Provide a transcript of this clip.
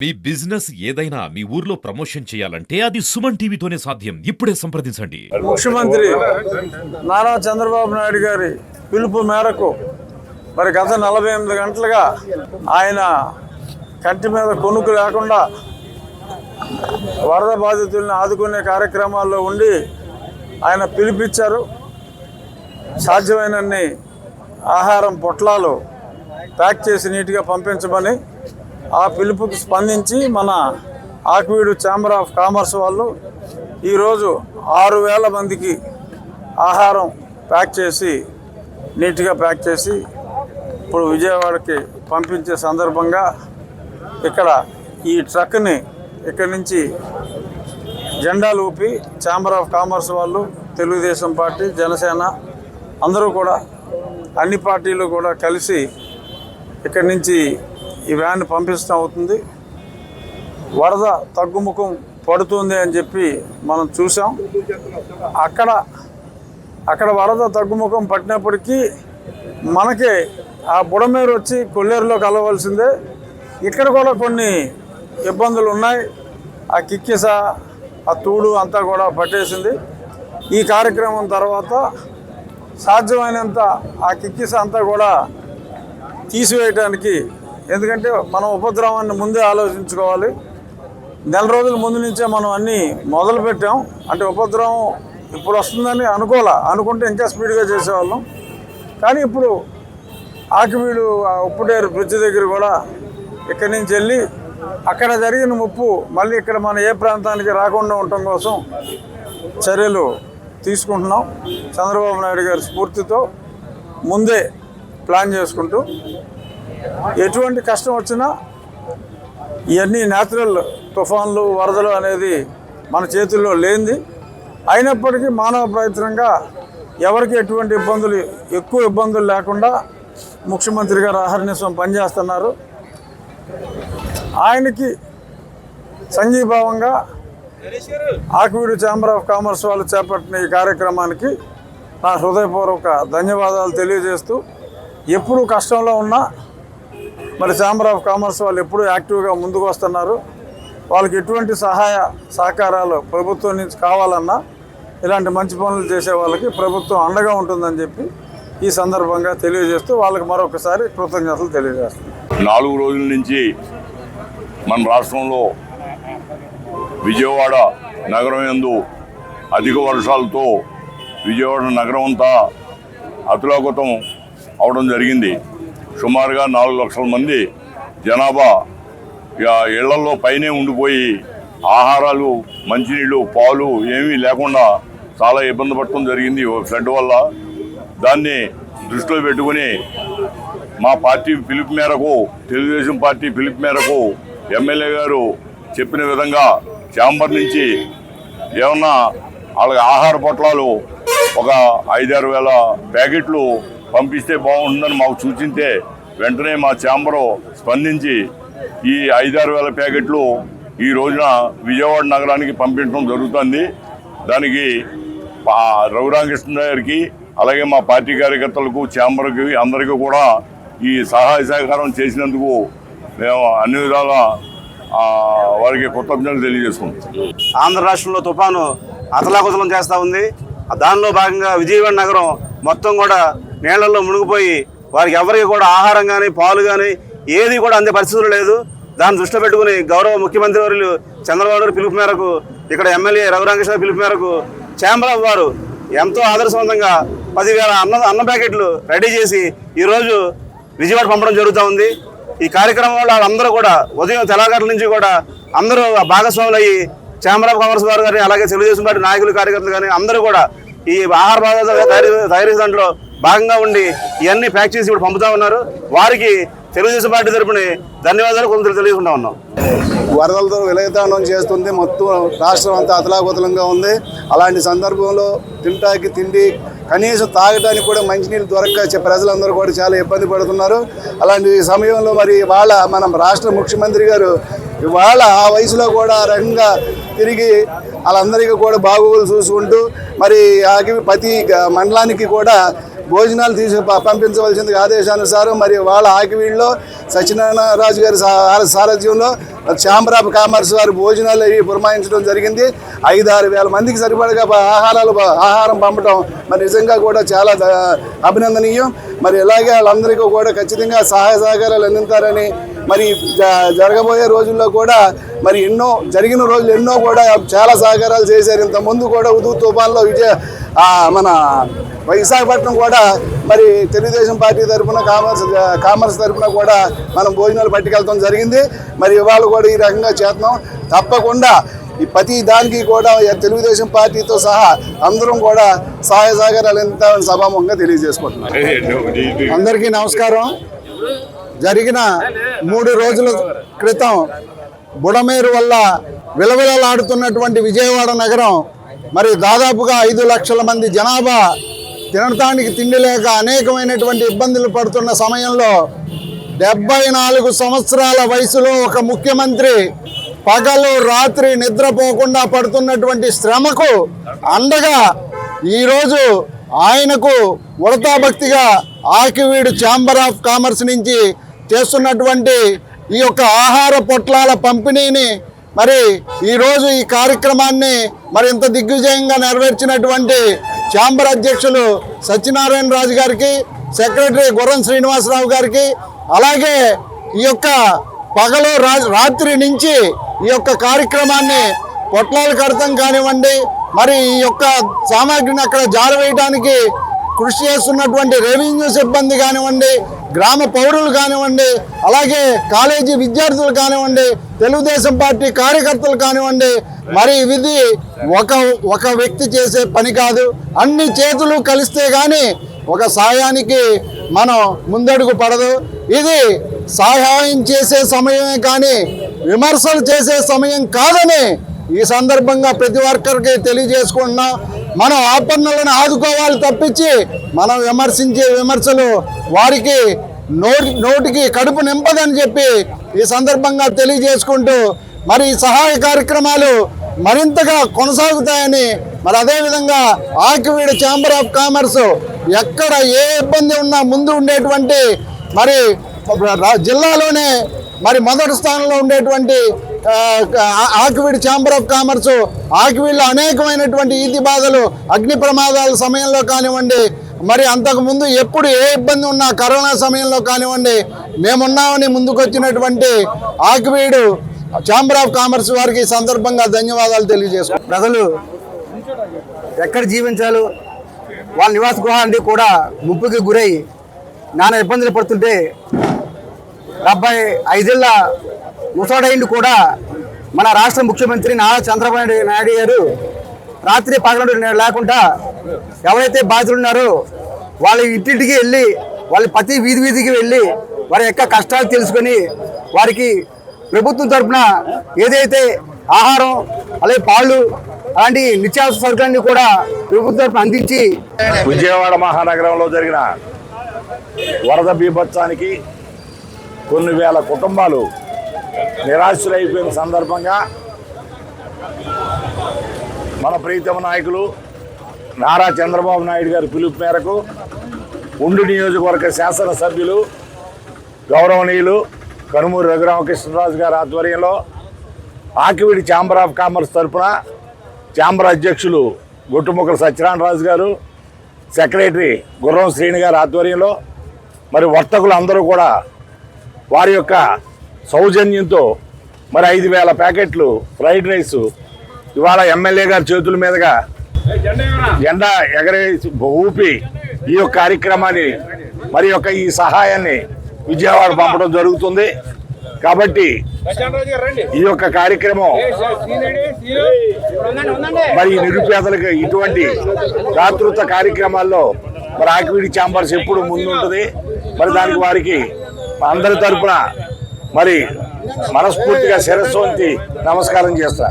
మీ business ఏదైనా మీ ఊర్లో promotion చేయాలంటే అది సుమన్ టీవీతోనే సాధ్యం. ఇప్పుడే సంప్రదించండి. ముఖ్యమంత్రి నారా చంద్రబాబు నాయుడు గారి పిలుపు మేరకు మరి గత 48 గంటలుగా ఆయన కంటి మీద కొనుక్కు లేకుండా వరద బాధితుల్ని ఆదుకునే కార్యక్రమాల్లో ఉండి ఆయన పిలిపించారు. సాధ్యమైనన్ని ఆహారం పొట్లాలు ప్యాక్ చేసి నీట్గా పంపించమని ఆ పిలుపుకి స్పందించి మన ఆక్వీడు ఛాంబర్ ఆఫ్ కామర్స్ వాళ్ళు ఈరోజు 6000 మందికి ఆహారం ప్యాక్ చేసి నీట్గా ప్యాక్ చేసి ఇప్పుడు విజయవాడకి పంపించే సందర్భంగా ఇక్కడ ఈ ట్రక్ని ఇక్కడి నుంచి జెండాలు ఊపి ఛాంబర్ ఆఫ్ కామర్స్ వాళ్ళు, తెలుగుదేశం పార్టీ, జనసేన అందరూ కూడా అన్ని పార్టీలు కూడా కలిసి ఇక్కడి నుంచి ఈ వ్యాన్ పంపిస్తూ అవుతుంది. వరద తగ్గుముఖం పడుతుంది అని చెప్పి మనం చూసాం. అక్కడ వరద తగ్గుముఖం పట్టినప్పటికీ మనకి ఆ బుడమేరు వచ్చి కొల్లేరులో కలవలసిందే. ఇక్కడ కూడా కొన్ని ఇబ్బందులు ఉన్నాయి. ఆ కిక్కిస, ఆ తూడు అంతా కూడా పట్టేసింది. ఈ కార్యక్రమం తర్వాత సాధ్యమైనంత ఆ కిక్కిస అంతా కూడా తీసివేయటానికి, ఎందుకంటే మనం ఉపద్రవాన్ని ముందే ఆలోచించుకోవాలి. నెల రోజుల ముందు నుంచే మనం అన్నీ మొదలు పెట్టాం. అంటే ఉపద్రవం ఇప్పుడు వస్తుందని అనుకుంటే ఇంకా స్పీడ్గా చేసేవాళ్ళం. కానీ ఇప్పుడు ఆకివీడు ఉప్పుటేరు బ్రిడ్జ్ దగ్గర కూడా ఇక్కడి నుంచి వెళ్ళి అక్కడ జరిగిన ముప్పు మళ్ళీ ఇక్కడ మన ఏ ప్రాంతానికి రాకుండా ఉండటం కోసం చర్యలు తీసుకుంటున్నాం. చంద్రబాబు నాయుడు గారి స్ఫూర్తితో ముందే ప్లాన్ చేసుకుంటూ ఎటువంటి కష్టం వచ్చినా ఇవన్నీ న్యాచురల్ తుఫాన్లు, వరదలు అనేది మన చేతుల్లో లేనిది. అయినప్పటికీ మానవ ప్రయత్నంగా ఎవరికి ఎటువంటి ఎక్కువ ఇబ్బందులు లేకుండా ముఖ్యమంత్రి గారు అహర్నిశం పనిచేస్తున్నారు. ఆయనకి సంఘీభావంగా ఆక్వీడు ఛాంబర్ ఆఫ్ కామర్స్ వాళ్ళు చేపట్టిన ఈ కార్యక్రమానికి నా హృదయపూర్వక ధన్యవాదాలు తెలియజేస్తూ, ఎప్పుడు కష్టంలో ఉన్నా మరి ఛాంబర్ ఆఫ్ కామర్స్ వాళ్ళు ఎప్పుడూ యాక్టివ్గా ముందుకు వస్తున్నారు. వాళ్ళకి ఎటువంటి సహాయ సహకారాలు ప్రభుత్వం నుంచి కావాలన్నా ఇలాంటి మంచి పనులు చేసే వాళ్ళకి ప్రభుత్వం అండగా ఉంటుందని చెప్పి ఈ సందర్భంగా తెలియజేస్తూ వాళ్ళకి మరొకసారి కృతజ్ఞతలు తెలియజేస్తున్నాం. 4 రోజుల నుంచి మన రాష్ట్రంలో విజయవాడ నగరం యందు అధిక వర్షాలతో విజయవాడ నగరం అంతా అతులాకుతం అవడం జరిగింది. సుమారుగా 4 లక్షల మంది జనాభా ఇళ్లలో పైనే ఉండిపోయి ఆహారాలు, మంచినీళ్ళు, పాలు ఏమీ లేకుండా చాలా ఇబ్బంది పడటం జరిగింది ఫ్లడ్ వల్ల. దాన్ని దృష్టిలో పెట్టుకుని మా పార్టీ పిలుపు మేరకు, తెలుగుదేశం పార్టీ పిలుపు మేరకు ఎమ్మెల్యే గారు చెప్పిన విధంగా ఛాంబర్ నుంచి ఏమన్నా వాళ్ళకి ఆహార పొట్లాలు ఒక 5-6 వేల ప్యాకెట్లు పంపిస్తే బాగుంటుందని మాకు సూచింటే వెంటనే మా ఛాంబరు స్పందించి ఈ 5-6 వేల ప్యాకెట్లు ఈ రోజున విజయవాడ నగరానికి పంపించడం జరుగుతుంది. దానికి రఘురామకృష్ణ గారికి, అలాగే మా పార్టీ కార్యకర్తలకు, ఛాంబర్కి అందరికీ కూడా ఈ సహాయ సహకారం చేసినందుకు మేము అన్ని విధాల వారికి కృతజ్ఞతలు తెలియజేసుకుంటాం. ఆంధ్ర రాష్ట్రంలో తుఫాను అతలాకుతలం చేస్తూ ఉంది. దానిలో భాగంగా విజయవాడ నగరం మొత్తం కూడా నీళ్లలో మునిగిపోయి వారికి ఎవరికి కూడా ఆహారం కానీ, పాలు కానీ ఏది కూడా అందే పరిస్థితులు లేదు. దాన్ని దృష్టిలో పెట్టుకుని గౌరవ ముఖ్యమంత్రి వర్యులు చంద్రబాబు గారి పిలుపు మేరకు, ఇక్కడ ఎమ్మెల్యే రఘురామకృష్ణ పిలుపు మేరకు ఛాంబర్ ఆఫ్ వారు ఎంతో ఆదర్శవంతంగా 10,000 అన్న ప్యాకెట్లు రెడీ చేసి ఈరోజు విజయవాడ పంపడం జరుగుతూ ఉంది. ఈ కార్యక్రమంలో అందరూ కూడా ఉదయం తెల్లగట్ల నుంచి కూడా అందరూ భాగస్వాములు అయ్యి ఛాంబర్ ఆఫ్ కామర్స్ వారు కానీ, అలాగే తెలుగుదేశం పార్టీ నాయకులు, కార్యకర్తలు కానీ అందరూ కూడా ఈ ఆహార పదార్థాలు తయారీ దాంట్లో భాగంగా ఉండి ఇవన్నీ ప్యాక్ చేసి ఇప్పుడు పంపుతా ఉన్నారు. వారికి తెలుగుదేశం పార్టీ తరపున ధన్యవాదాలు కొంత తెలియజేసుకుంటా ఉన్నాం. వరదలతో విలయతాండం చేస్తుంది. మొత్తం రాష్ట్రం అంతా అతలాకుతలంగా ఉంది. అలాంటి సందర్భంలో తింటాకి తిండి, కనీసం తాగడానికి కూడా మంచినీళ్ళు దొరక్క ప్రజలందరూ కూడా చాలా ఇబ్బంది పడుతున్నారు. అలాంటి సమయంలో మరి మన రాష్ట్ర ముఖ్యమంత్రి గారు ఇవాళ ఆ వయసులో కూడా ఆ రకంగా తిరిగి వాళ్ళందరికీ కూడా బాగోగులు చూసుకుంటూ మరి ప్రతి మండలానికి కూడా భోజనాలు పంపించవలసింది ఆదేశానుసారం మరి వాళ్ళ ఆకివీడులో సత్యనారాయణ రాజు గారి సారథ్యంలో ఛాంబర్ ఆఫ్ కామర్స్ వారి భోజనాలు అవి పురమాయించడం జరిగింది. 5-6 వేల మందికి సరిపడగా ఆహారం పంపడం మరి నిజంగా కూడా చాలా అభినందనీయం. మరి ఇలాగే వాళ్ళందరికీ కూడా ఖచ్చితంగా సహాయ సహకారాలు అందిస్తారని, మరి జరగబోయే రోజుల్లో కూడా మరి జరిగిన రోజులు ఎన్నో కూడా చాలా సహకారాలు చేశారు. ఇంతకుముందు కూడా ఉదూ తుఫాన్లో మన విశాఖపట్నం కూడా మరి తెలుగుదేశం పార్టీ తరఫున కామర్స్ తరఫున కూడా మనం భోజనాలు పట్టుకెళ్తాం జరిగింది. మరి ఇవాళ కూడా ఈ రకంగా చేస్తున్నాం. తప్పకుండా ఈ ప్రతి దానికి కూడా తెలుగుదేశం పార్టీతో సహా అందరం కూడా సహాయ సహకారాలు ఎంత సభాముఖంగా తెలియజేసుకుంటున్నాం. అందరికీ నమస్కారం. జరిగిన 3 రోజుల క్రితం బుడమేరు వల్ల విలవిలలాడుతున్నటువంటి విజయవాడ నగరం మరి దాదాపుగా 5 లక్షల మంది జనాభా తినడానికి తిండి లేక అనేకమైనటువంటి ఇబ్బందులు పడుతున్న సమయంలో 74 సంవత్సరాల వయసులో ఒక ముఖ్యమంత్రి పగలు రాత్రి నిద్రపోకుండా పడుతున్నటువంటి శ్రమకు అండగా ఈరోజు ఆయనకు ఉడతా భక్తిగా ఆకివీడు ఛాంబర్ ఆఫ్ కామర్స్ నుంచి చేస్తున్నటువంటి ఈ యొక్క ఆహార పొట్లాల పంపిణీని మరి ఈరోజు ఈ కార్యక్రమాన్ని మరి ఇంత దిగ్విజయంగా నెరవేర్చినటువంటి ఛాంబర్ అధ్యక్షులు సత్యనారాయణ రాజు గారికి, సెక్రటరీ గుర్రం శ్రీనివాసరావు గారికి, అలాగే ఈ యొక్క పగలు రాత్రి నుంచి ఈ యొక్క కార్యక్రమాన్ని పొట్లాలు కడతాం కానివ్వండి, మరి ఈ యొక్క సామాగ్రిని అక్కడ జారవేయడానికి కృషి చేస్తున్నటువంటి రెవెన్యూ సిబ్బంది కానివ్వండి, గ్రామ పౌరులు కానివ్వండి, అలాగే కాలేజీ విద్యార్థులు కానివ్వండి, తెలుగుదేశం పార్టీ కార్యకర్తలు కానివ్వండి, మరి ఇది ఒక వ్యక్తి చేసే పని కాదు. అన్ని చేతులు కలిస్తే కానీ ఒక సాయానికి మనం ముందడుగు పడదు. ఇది సహాయం చేసే సమయమే కానీ విమర్శలు చేసే సమయం కాదని ఈ సందర్భంగా ప్రతి ఒక్కరికి తెలియజేసుకుంటున్నాం. మనం ఆపన్నులను ఆదుకోవాలి తప్పించి మనం విమర్శించే విమర్శలు వారికి నోటికి కడుపు నింపదని చెప్పి ఈ సందర్భంగా తెలియజేసుకుంటూ మరి ఈ సహాయ కార్యక్రమాలు మరింతగా కొనసాగుతాయని, మరి అదేవిధంగా ఆకివీడు ఛాంబర్ ఆఫ్ కామర్స్ ఎక్కడ ఏ ఇబ్బంది ఉన్నా ముందు ఉండేటువంటి మరి జిల్లాలోనే మరి మొదటి స్థానంలో ఉండేటువంటి ఆకివీడు ఛాంబర్ ఆఫ్ కామర్స్ ఆకివీడులో అనేకమైనటువంటి ఈతి బాధలు, అగ్ని ప్రమాదాల సమయంలో కానివ్వండి, మరి అంతకుముందు ఎప్పుడు ఏ ఇబ్బంది ఉన్నా కరోనా సమయంలో కానివ్వండి మేమున్నామని ముందుకొచ్చినటువంటి ఆకివీడు ఛాంబర్ ఆఫ్ కామర్స్ వారికి ఈ సందర్భంగా ధన్యవాదాలు తెలియజేసుకుంటాం. ప్రజలు ఎక్కడ జీవించాలో వాళ్ళ నివాస గృహాన్ని కూడా ముప్పుకి గురై నానా ఇబ్బందులు పడుతుంటే 75 ఏళ్ల ముసడైండు కూడా మన రాష్ట్ర ముఖ్యమంత్రి నారా చంద్రబాబు నాయుడు గారు రాత్రి పగలు లేకుండా ఎవరైతే బాధితులు ఉన్నారో వాళ్ళ ఇంటింటికి వెళ్ళి వాళ్ళ ప్రతి వీధికి వెళ్ళి వారి యొక్క కష్టాలు తెలుసుకొని వారికి ప్రభుత్వం తరఫున ఏదైతే ఆహారం అలాగే పాలు అలాంటి నిత్యావసర సరుకులన్నీ కూడా ప్రభుత్వం తరఫున అందించి విజయవాడ మహానగరంలో జరిగిన వరద బీభత్సానికి కొన్ని వేల కుటుంబాలు నిరాశ్రులైపోయిన సందర్భంగా మన ప్రీతమ నాయకులు నారా చంద్రబాబు నాయుడు గారి పిలుపు మేరకు ఉండి నియోజకవర్గ శాసనసభ్యులు గౌరవనీయులు కనుమూరి రఘురామకృష్ణరాజు గారి ఆధ్వర్యంలో ఆకివీడు ఛాంబర్ ఆఫ్ కామర్స్ తరఫున ఛాంబర్ అధ్యక్షులు గొట్టుముక్కల సత్యనారాయణ గారు, సెక్రటరీ గుర్రం శ్రీని గారి ఆధ్వర్యంలో మరి వర్తకులు అందరూ కూడా వారి యొక్క సౌజన్యంతో మరి 5,000 ప్యాకెట్లు ఫ్రైడ్ రైసు ఇవాళ ఎమ్మెల్యే గారి చేతుల మీదుగా జెండా ఎగరేసి ఊపి ఈ యొక్క కార్యక్రమాన్ని మరి యొక్క ఈ సహాయాన్ని విజయవాడ పంపడం జరుగుతుంది. కాబట్టి ఈ యొక్క కార్యక్రమం మరి నిరుపేదలకు ఇటువంటి దాతృత్వ కార్యక్రమాల్లో మరి ఆకివీడు ఛాంబర్స్ ఎప్పుడు ముందుంటుంది. మరి దానికి వారికి అందరి తరపున మరి మనస్ఫూర్తిగా శిరస్సు వంచి నమస్కారం చేస్తా.